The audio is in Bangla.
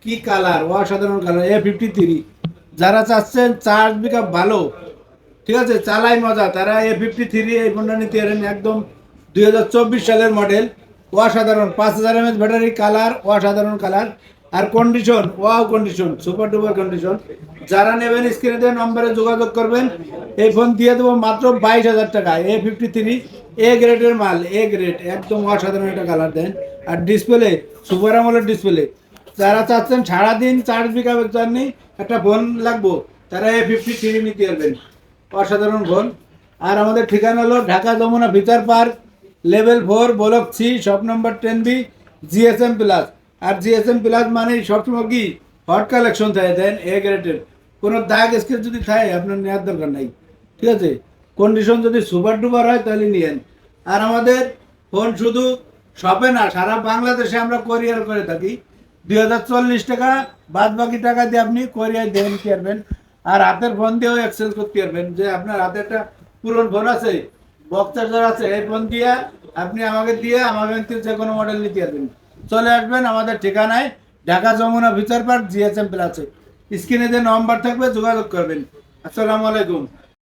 কি কালার, অসাধারণ কালার A53। যারা চাচ্ছেন চার্জ পিকআপ ভালো, ঠিক আছে, চালাই মজা, তারা A53 এই ফোনটা নিতে পারেন। একদম 2024 সালের মডেল, অসাধারণ 5000 mAh ব্যাটারি, কালার অসাধারণ কালার, আর condition wow condition, super duper condition. যারা নেবেন স্ক্রিনে দেওয়া নম্বরে যোগাযোগ করবেন। এই ফোন দিয়ে দেবো মাত্র 22,000 টাকা। A53 এ গ্রেডের মাল, এ গ্রেড, একদম অসাধারণ একটা কালার দেন। আর ডিসপ্লে সুপার আমোলেড ডিসপ্লে। যারা চাচ্ছেন সারাদিন চার্জ পিকআপের জন্য একটা ফোন লাগবো, তারা A53 নিতে পারবেন। অসাধারণ ফোন। আর আমাদের ঠিকানা হলো Dhaka Jamuna future park, level 4, block C, shop number 10B, GSM plus. আর জিএসএম প্লাস মানে সবসময় কি হট কালেকশন থাকে, দেন এ গ্রেডের। কোনো দাগ স্কেচ যদি থাকে আপনার নেওয়ার দরকার নাই, ঠিক আছে। কন্ডিশন যদি সুপার ডুপার হয় তাহলে নিয়েন। আর আমাদের ফোন শুধু শপে না, সারা বাংলাদেশে আমরা কোরিয়ার করে থাকি। 2040 টাকা, বাদ বাকি টাকা দিয়ে আপনি কোরিয়ায় দিয়ে নিতে পারবেন। আর হাতের ফোন দিয়েও এক্সচেঞ্জ করতে পারবেন। যে আপনার হাতে একটা পুরনো ফোন আছে, বক্স চার্জার আছে, এই ফোন দিয়ে আপনি আমাকে দিয়ে আমাকে যে কোনো মডেল নিতে পারবেন। চলে আসবেন আমাদের ঠিকানায়, Dhaka Jamuna future park, GSM প্লাসে। স্ক্রিনে যে নম্বর থাকবে যোগাযোগ করবেন। আসসালামু আলাইকুম।